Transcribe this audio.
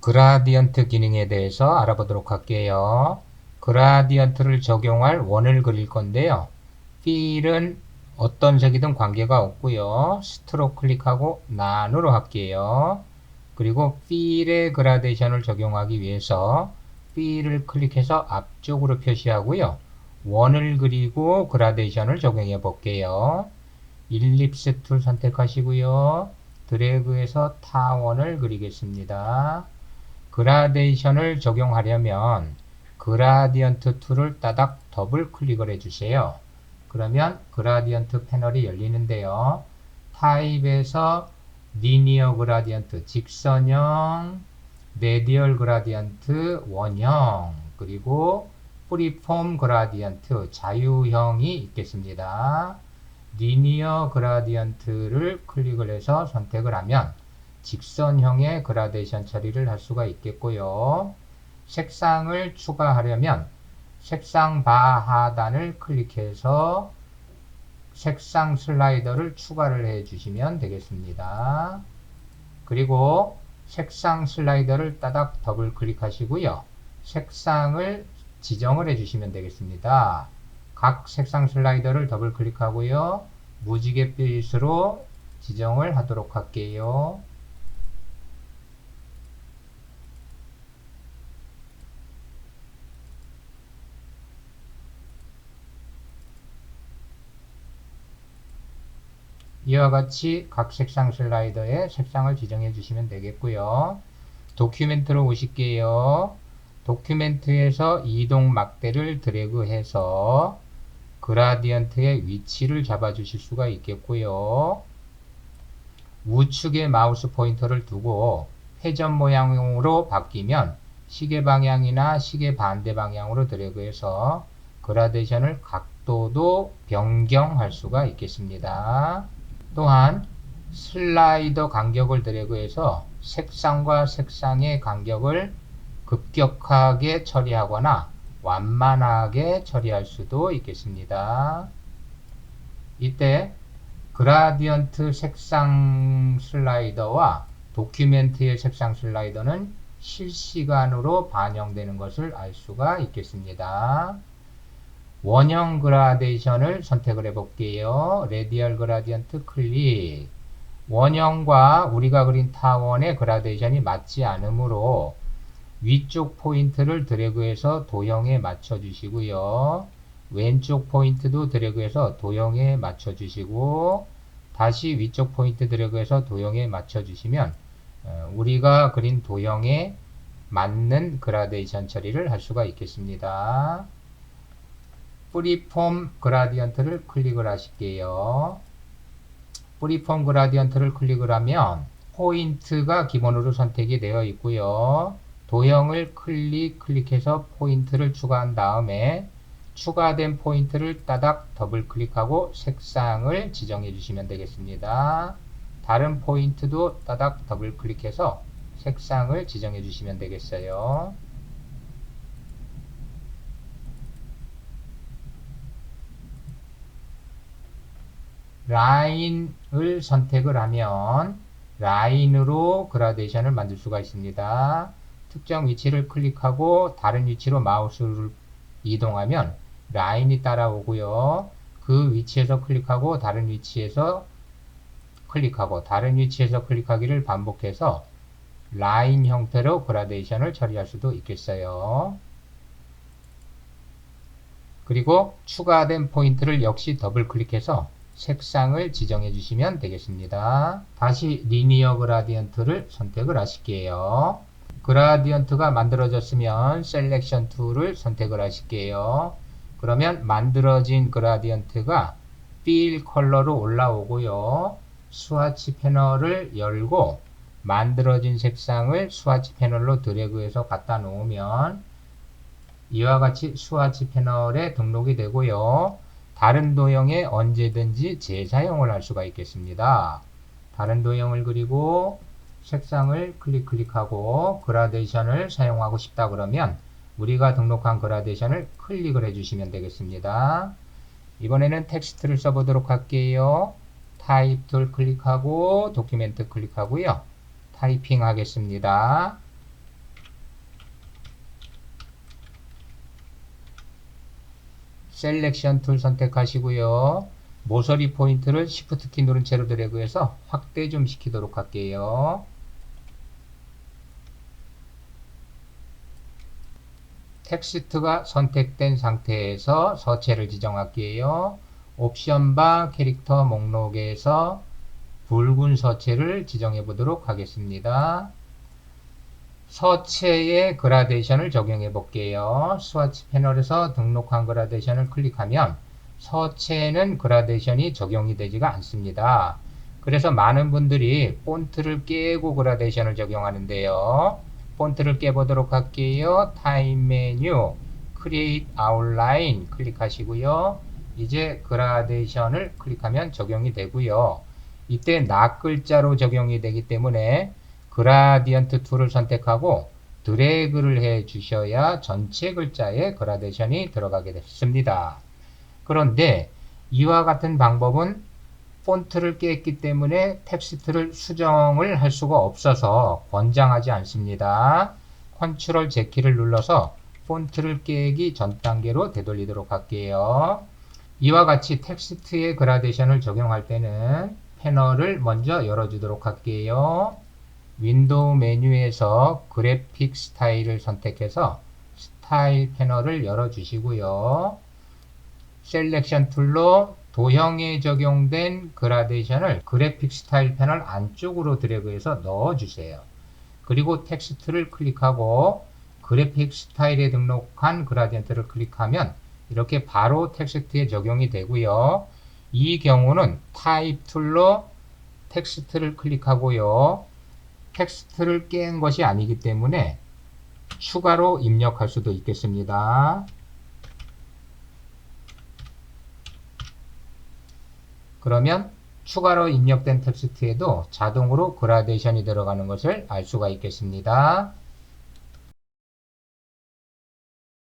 그라디언트 기능에 대해서 알아보도록 할게요. 그라디언트를 적용할 원을 그릴 건데요. 필은 어떤 색이든 관계가 없고요. 스트로크 클릭하고 난으로 할게요. 그리고 필의 그라데이션을 적용하기 위해서 필을 클릭해서 앞쪽으로 표시하고요. 원을 그리고 그라데이션을 적용해 볼게요. 일립스 툴 선택하시고요. 드래그해서 타원을 그리겠습니다. 그라데이션을 적용하려면 그라디언트 툴을 따닥 더블 클릭을 해주세요. 그러면 그라디언트 패널이 열리는데요. 타입에서 리니어 그라디언트 직선형, 레디얼 그라디언트 원형, 그리고 프리폼 그라디언트 자유형이 있겠습니다. 리니어 그라디언트를 클릭을 해서 선택을 하면 직선형의 그라데이션 처리를 할 수가 있겠고요. 색상을 추가하려면 색상 바 하단을 클릭해서 색상 슬라이더를 추가를 해 주시면 되겠습니다. 그리고 색상 슬라이더를 따닥 더블 클릭하시고요. 색상을 지정을 해 주시면 되겠습니다. 각 색상 슬라이더를 더블 클릭하고요. 무지갯빛으로 지정을 하도록 할게요. 이와 같이 각 색상 슬라이더에 색상을 지정해 주시면 되겠고요. 도큐멘트로 오실게요. 도큐멘트에서 이동 막대를 드래그해서 그라디언트의 위치를 잡아 주실 수가 있겠고요. 우측에 마우스 포인터를 두고 회전 모양으로 바뀌면 시계 방향이나 시계 반대 방향으로 드래그해서 그라데이션을 각도도 변경할 수가 있겠습니다. 또한 슬라이더 간격을 드래그해서 색상과 색상의 간격을 급격하게 처리하거나 완만하게 처리할 수도 있겠습니다. 이때 그라디언트 색상 슬라이더와 도큐멘트의 색상 슬라이더는 실시간으로 반영되는 것을 알 수가 있겠습니다. 원형 그라데이션을 선택을 해 볼게요. 레디얼 그라디언트 클릭. 원형과 우리가 그린 타원의 그라데이션이 맞지 않으므로 위쪽 포인트를 드래그해서 도형에 맞춰 주시고요. 왼쪽 포인트도 드래그해서 도형에 맞춰 주시고 다시 위쪽 포인트 드래그해서 도형에 맞춰 주시면 우리가 그린 도형에 맞는 그라데이션 처리를 할 수가 있겠습니다. 프리폼 그라디언트를 클릭을 하실게요. 프리폼 그라디언트를 클릭을 하면 포인트가 기본으로 선택이 되어 있고요. 도형을 클릭해서 포인트를 추가한 다음에 추가된 포인트를 따닥 더블 클릭하고 색상을 지정해 주시면 되겠습니다. 다른 포인트도 따닥 더블 클릭해서 색상을 지정해 주시면 되겠어요. 라인을 선택을 하면 라인으로 그라데이션을 만들 수가 있습니다. 특정 위치를 클릭하고 다른 위치로 마우스를 이동하면 라인이 따라오고요. 그 위치에서 클릭하고 다른 위치에서 클릭하고 다른 위치에서 클릭하기를 반복해서 라인 형태로 그라데이션을 처리할 수도 있겠어요. 그리고 추가된 포인트를 역시 더블 클릭해서 색상을 지정해 주시면 되겠습니다. 다시 리니어 그라디언트를 선택을 하실게요. 그라디언트가 만들어졌으면 셀렉션 툴을 선택을 하실게요. 그러면 만들어진 그라디언트가 필 컬러로 올라오고요. 스와치 패널을 열고 만들어진 색상을 스와치 패널로 드래그해서 갖다 놓으면 이와 같이 스와치 패널에 등록이 되고요. 다른 도형에 언제든지 재사용을 할 수가 있겠습니다. 다른 도형을 그리고 색상을 클릭하고 그라데이션을 사용하고 싶다 그러면 우리가 등록한 그라데이션을 클릭을 해주시면 되겠습니다. 이번에는 텍스트를 써보도록 할게요. 타입 툴 클릭하고 도큐멘트 클릭하고요. 타이핑 하겠습니다. 셀렉션 툴 선택하시고요. 모서리 포인트를 Shift 키 누른 채로 드래그해서 확대 좀 시키도록 할게요. 텍스트가 선택된 상태에서 서체를 지정할게요. 옵션 바 캐릭터 목록에서 붉은 서체를 지정해 보도록 하겠습니다. 서체의 그라데이션을 적용해 볼게요. 스와치 패널에서 등록한 그라데이션을 클릭하면 서체에는 그라데이션이 적용이 되지가 않습니다. 그래서 많은 분들이 폰트를 깨고 그라데이션을 적용하는데요. 폰트를 깨보도록 할게요. 타임 메뉴, Create Outline 클릭하시고요. 이제 그라데이션을 클릭하면 적용이 되고요. 이때 낱글자로 적용이 되기 때문에 그라디언트 툴을 선택하고 드래그를 해 주셔야 전체 글자에 그라데이션이 들어가게 됐습니다. 그런데 이와 같은 방법은 폰트를 깼기 때문에 텍스트를 수정을 할 수가 없어서 권장하지 않습니다. 컨트롤 Z키를 눌러서 폰트를 깨기 전 단계로 되돌리도록 할게요. 이와 같이 텍스트의 그라데이션을 적용할 때는 패널을 먼저 열어주도록 할게요. 윈도우 메뉴에서 그래픽 스타일을 선택해서 스타일 패널을 열어주시고요. 셀렉션 툴로 도형에 적용된 그라데이션을 그래픽 스타일 패널 안쪽으로 드래그해서 넣어주세요. 그리고 텍스트를 클릭하고 그래픽 스타일에 등록한 그라디언트를 클릭하면 이렇게 바로 텍스트에 적용이 되고요. 이 경우는 타입 툴로 텍스트를 클릭하고요. 텍스트를 깬 것이 아니기 때문에 추가로 입력할 수도 있겠습니다. 그러면 추가로 입력된 텍스트에도 자동으로 그라데이션이 들어가는 것을 알 수가 있겠습니다.